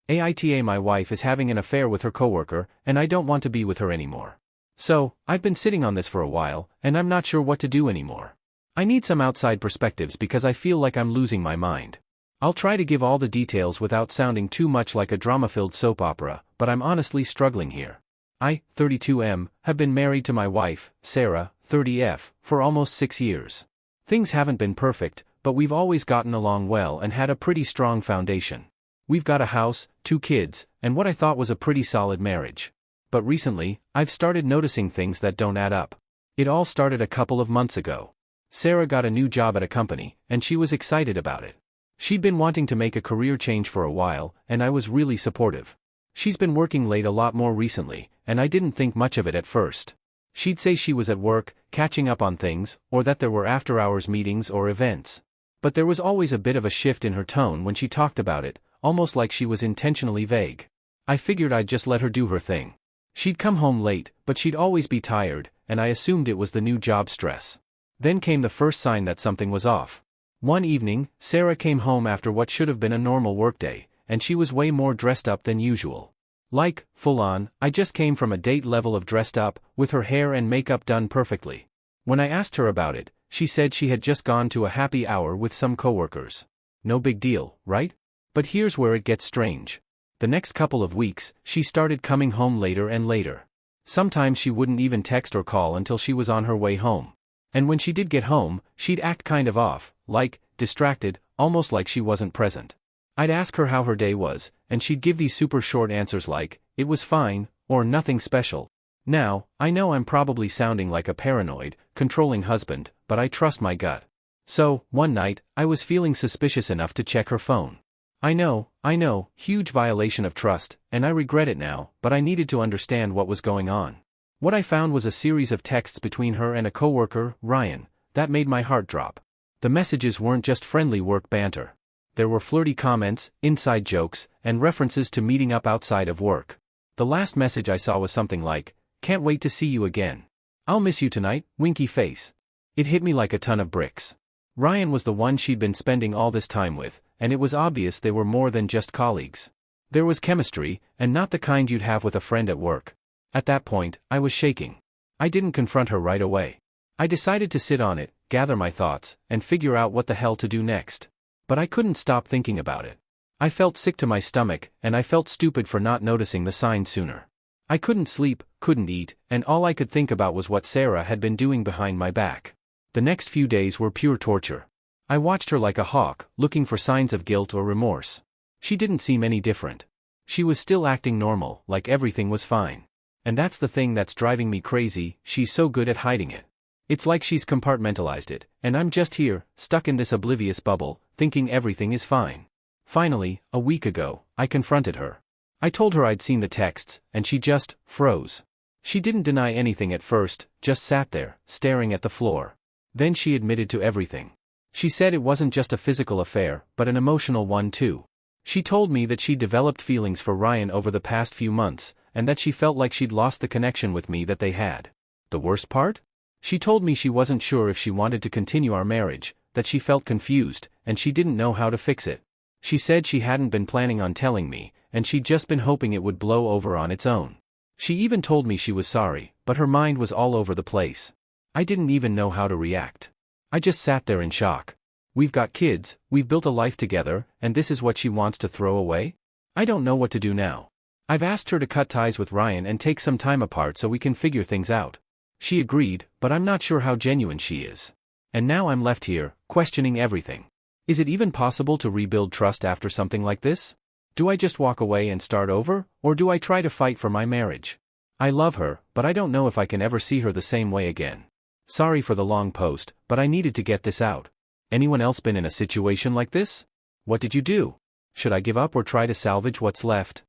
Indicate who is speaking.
Speaker 1: AITA, my wife is having an affair with her coworker, and I don't want to be with her anymore. So, I've been sitting on this for a while, and I'm not sure what to do anymore. I need some outside perspectives because I feel like I'm losing my mind. I'll try to give all the details without sounding too much like a drama-filled soap opera, but I'm honestly struggling here. I, 32M, have been married to my wife, Sarah, 30F, for almost 6 years. Things haven't been perfect, but we've always gotten along well and had a pretty strong foundation. We've got a house, 2 kids, and what I thought was a pretty solid marriage. But recently, I've started noticing things that don't add up. It all started a couple of months ago. Sarah got a new job at a company, and she was excited about it. She'd been wanting to make a career change for a while, and I was really supportive. She's been working late a lot more recently, and I didn't think much of it at first. She'd say she was at work, catching up on things, or that there were after-hours meetings or events. But there was always a bit of a shift in her tone when she talked about it, almost like she was intentionally vague. I figured I'd just let her do her thing. She'd come home late, but she'd always be tired, and I assumed it was the new job stress. Then came the first sign that something was off. One evening, Sarah came home after what should have been a normal workday, and she was way more dressed up than usual. Like, full on, I just came from a date level of dressed up, with her hair and makeup done perfectly. When I asked her about it, she said she had just gone to a happy hour with some coworkers. No big deal, right? But here's where it gets strange. The next couple of weeks, she started coming home later and later. Sometimes she wouldn't even text or call until she was on her way home. And when she did get home, she'd act kind of off, like, distracted, almost like she wasn't present. I'd ask her how her day was, and she'd give these super short answers like, "It was fine," or "Nothing special." Now, I know I'm probably sounding like a paranoid, controlling husband, but I trust my gut. So, one night, I was feeling suspicious enough to check her phone. I know, huge violation of trust, and I regret it now, but I needed to understand what was going on. What I found was a series of texts between her and a coworker, Ryan, that made my heart drop. The messages weren't just friendly work banter. There were flirty comments, inside jokes, and references to meeting up outside of work. The last message I saw was something like, "Can't wait to see you again. I'll miss you tonight, winky face." It hit me like a ton of bricks. Ryan was the one she'd been spending all this time with, and it was obvious they were more than just colleagues. There was chemistry, and not the kind you'd have with a friend at work. At that point, I was shaking. I didn't confront her right away. I decided to sit on it, gather my thoughts, and figure out what the hell to do next. But I couldn't stop thinking about it. I felt sick to my stomach, and I felt stupid for not noticing the signs sooner. I couldn't sleep, couldn't eat, and all I could think about was what Sarah had been doing behind my back. The next few days were pure torture. I watched her like a hawk, looking for signs of guilt or remorse. She didn't seem any different. She was still acting normal, like everything was fine. And that's the thing that's driving me crazy, she's so good at hiding it. It's like she's compartmentalized it, and I'm just here, stuck in this oblivious bubble, thinking everything is fine. Finally, a week ago, I confronted her. I told her I'd seen the texts, and she just froze. She didn't deny anything at first, just sat there, staring at the floor. Then she admitted to everything. She said it wasn't just a physical affair, but an emotional one too. She told me that she'd developed feelings for Ryan over the past few months, and that she felt like she'd lost the connection with me that they had. The worst part? She told me she wasn't sure if she wanted to continue our marriage, that she felt confused, and she didn't know how to fix it. She said she hadn't been planning on telling me, and she'd just been hoping it would blow over on its own. She even told me she was sorry, but her mind was all over the place. I didn't even know how to react. I just sat there in shock. We've got kids, we've built a life together, and this is what she wants to throw away? I don't know what to do now. I've asked her to cut ties with Ryan and take some time apart so we can figure things out. She agreed, but I'm not sure how genuine she is. And now I'm left here, questioning everything. Is it even possible to rebuild trust after something like this? Do I just walk away and start over, or do I try to fight for my marriage? I love her, but I don't know if I can ever see her the same way again. Sorry for the long post, but I needed to get this out. Anyone else been in a situation like this? What did you do? Should I give up or try to salvage what's left?